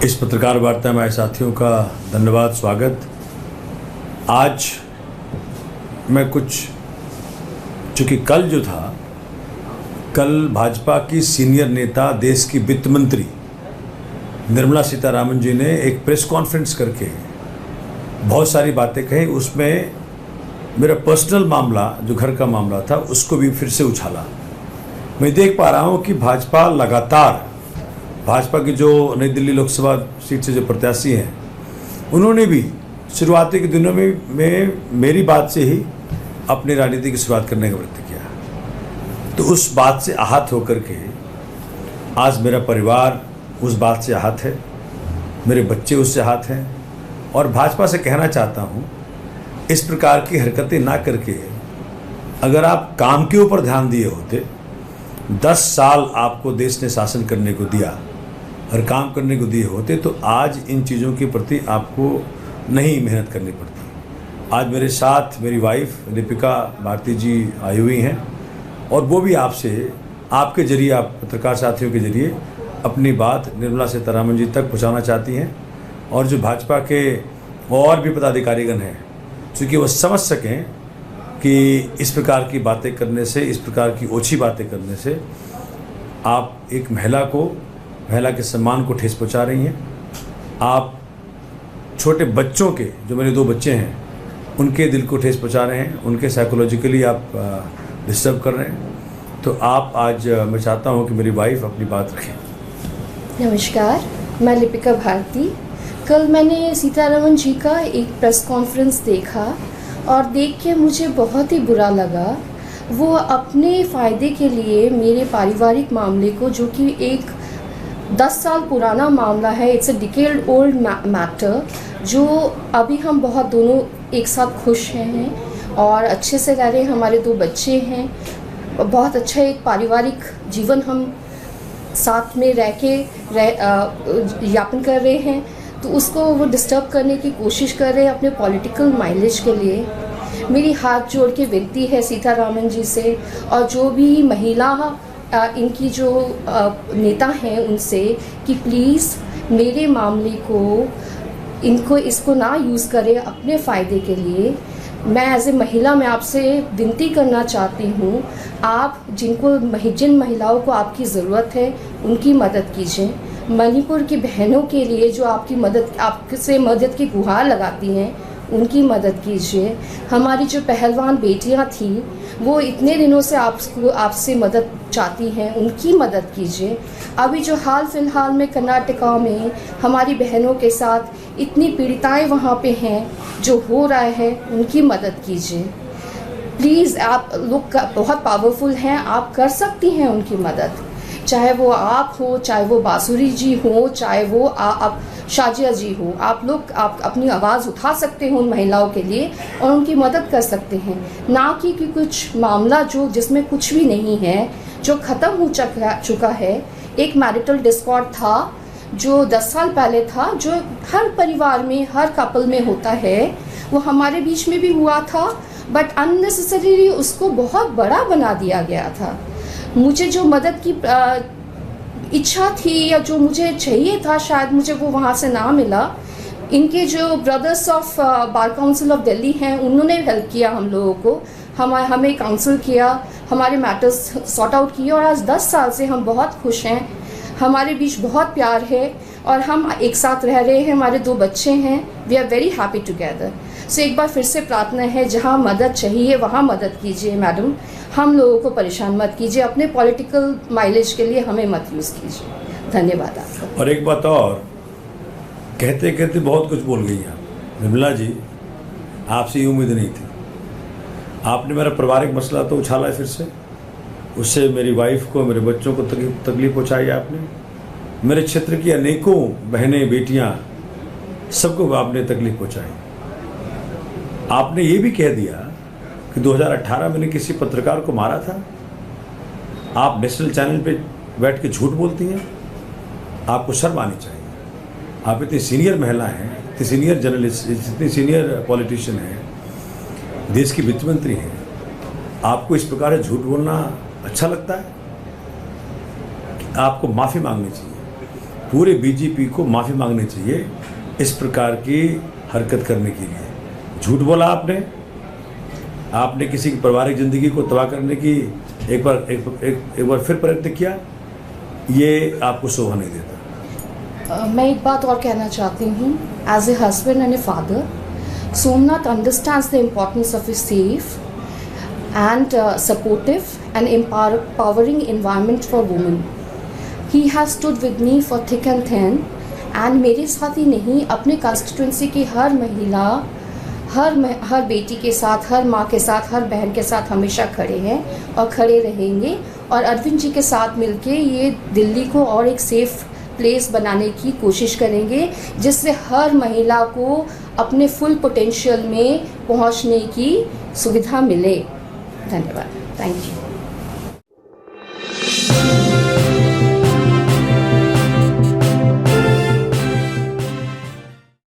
इस पत्रकार वार्ता में आए साथियों का धन्यवाद, स्वागत। आज मैं चूँकि कल जो था, कल भाजपा की सीनियर नेता, देश की वित्त मंत्री निर्मला सीतारामन जी ने एक प्रेस कॉन्फ्रेंस करके बहुत सारी बातें कही। उसमें मेरा पर्सनल मामला, जो घर का मामला था, उसको भी फिर से उछाला। मैं देख पा रहा हूँ कि भाजपा लगातार, भाजपा की जो नई दिल्ली लोकसभा सीट से जो प्रत्याशी हैं, उन्होंने भी शुरुआती के दिनों में मेरी बात से ही अपनी राजनीति की शुरुआत करने का प्रयत्न किया। तो उस बात से आहत होकर के आज मेरा परिवार उस बात से आहत है, मेरे बच्चे उससे आहत हैं। और भाजपा से कहना चाहता हूँ, इस प्रकार की हरकतें ना करके अगर आप काम के ऊपर ध्यान दिए होते, 10 साल आपको देश ने शासन करने को दिया और काम करने को दिए होते, तो आज इन चीज़ों के प्रति आपको नहीं मेहनत करनी पड़ती। आज मेरे साथ मेरी वाइफ दीपिका भारती जी आई हुई हैं और वो भी आपसे, आपके जरिए, आप पत्रकार साथियों के जरिए अपनी बात निर्मला सीतारामन जी तक पहुंचाना चाहती हैं। और जो भाजपा के और भी पदाधिकारीगण हैं, चूँकि वो समझ सकें कि इस प्रकार की बातें करने से, इस प्रकार की ओछी बातें करने से आप एक महिला के सम्मान को ठेस पहुंचा रही हैं। आप छोटे बच्चों के, जो मेरे 2 बच्चे हैं, उनके दिल को ठेस पहुंचा रहे हैं, उनके साइकोलॉजिकली आप डिस्टर्ब कर रहे हैं। तो आप आज, मैं चाहता हूं कि मेरी वाइफ अपनी बात रखें। नमस्कार, मैं दीपिका भारती। कल मैंने सीतारामन जी का एक प्रेस कॉन्फ्रेंस देखा और देख के मुझे बहुत ही बुरा लगा। वो अपने फ़ायदे के लिए मेरे पारिवारिक मामले को, जो कि एक 10 साल पुराना मामला है, it's a decade old matter, जो अभी हम बहुत दोनों एक साथ खुश हैं और अच्छे से रह रहे हैं। हमारे 2 बच्चे हैं, बहुत अच्छा एक पारिवारिक जीवन हम साथ में रह के यापन कर रहे हैं। तो उसको वो डिस्टर्ब करने की कोशिश कर रहे हैं अपने पॉलिटिकल माइलेज के लिए। मेरी हाथ जोड़ के विनती है सीतारामन जी से और जो भी महिला इनकी जो नेता हैं उनसे, कि प्लीज़ मेरे मामले को इसको ना यूज़ करें अपने फ़ायदे के लिए। मैं एज ए महिला, मैं आपसे विनती करना चाहती हूँ, आप जिन महिलाओं को आपकी ज़रूरत है उनकी मदद कीजिए। मणिपुर की बहनों के लिए जो आपसे मदद की गुहार लगाती हैं, उनकी मदद कीजिए। हमारी जो पहलवान बेटियां थी, वो इतने दिनों से आपसे मदद चाहती हैं, उनकी मदद कीजिए। अभी जो हाल फिलहाल में कर्नाटका में हमारी बहनों के साथ इतनी पीड़िताएं वहाँ पे हैं, जो हो रहा है, उनकी मदद कीजिए। प्लीज़, आप लोग बहुत पावरफुल हैं, आप कर सकती हैं उनकी मदद। चाहे वो आप हो, चाहे वो बांसुरी जी हो, चाहे वो आप शाजिया जी हो, आप अपनी आवाज़ उठा सकते हो उन महिलाओं के लिए और उनकी मदद कर सकते हैं। ना कि कुछ मामला जिसमें कुछ भी नहीं है, जो ख़त्म हो चुका है। एक मैरिटल डिस्कॉर्ड था जो 10 साल पहले था, जो हर परिवार में, हर कपल में होता है, वो हमारे बीच में भी हुआ था, बट अननेसेसरीली उसको बहुत बड़ा बना दिया गया था। मुझे जो मदद की इच्छा थी या जो मुझे चाहिए था, शायद मुझे वो वहाँ से ना मिला। इनके जो brothers of bar council of Delhi हैं, उन्होंने हेल्प किया हम लोगों को, हमें काउंसिल किया, हमारे मैटर्स सॉर्ट आउट किए और आज 10 साल से हम बहुत खुश हैं। हमारे बीच बहुत प्यार है और हम एक साथ रह रहे हैं। हमारे 2 बच्चे हैं, we are very happy together. So एक बार फिर से प्रार्थना है, जहाँ मदद चाहिए वहाँ मदद कीजिए मैडम, हम लोगों को परेशान मत कीजिए, अपने पॉलिटिकल माइलेज के लिए हमें मत यूज़ कीजिए। धन्यवाद आपका। और एक बात और, कहते कहते बहुत कुछ बोल गई आप निर्मला जी, आपसे ये उम्मीद नहीं थी। आपने मेरा पारिवारिक मसला तो उछाला है फिर से, उससे मेरी वाइफ को, मेरे बच्चों को तकलीफ पहुँचाई आपने। मेरे क्षेत्र की अनेकों बहनें, बेटियाँ, सबको आपने तकलीफ पहुँचाई। आपने ये भी कह दिया कि 2018 में किसी पत्रकार को मारा था। आप नेशनल चैनल पे बैठ के झूठ बोलती हैं, आपको शर्म आनी चाहिए। आप इतनी सीनियर महिला हैं, इतनी सीनियर जर्नलिस्ट, इतनी सीनियर पॉलिटिशियन हैं, देश की वित्त मंत्री हैं, आपको इस प्रकार झूठ बोलना अच्छा लगता है? आपको माफ़ी मांगनी चाहिए। पूरे बीजेपी को माफ़ी मांगनी चाहिए इस प्रकार की हरकत करने के लिए। झूठ बोला आपने किसी की पारिवारिक ज़िंदगी को तबाह करने की एक बार फिर प्रयत्न किया, ये आपको शोभा नहीं देता। मैं एक बात और कहना चाहती हूँ, as a husband and a father, Somnath understands the importance of a safe and supportive and empowering environment for women. He has stood with me for thick and thin, and मेरे साथ ही नहीं, अपने कंस्टिट्यूंसी की हर महिला, हर बेटी के साथ, हर माँ के साथ, हर बहन के साथ हमेशा खड़े हैं और खड़े रहेंगे। और अरविंद जी के साथ मिलके ये दिल्ली को और एक सेफ प्लेस बनाने की कोशिश करेंगे, जिससे हर महिला को अपने फुल पोटेंशियल में पहुंचने की सुविधा मिले। धन्यवाद। Thank you.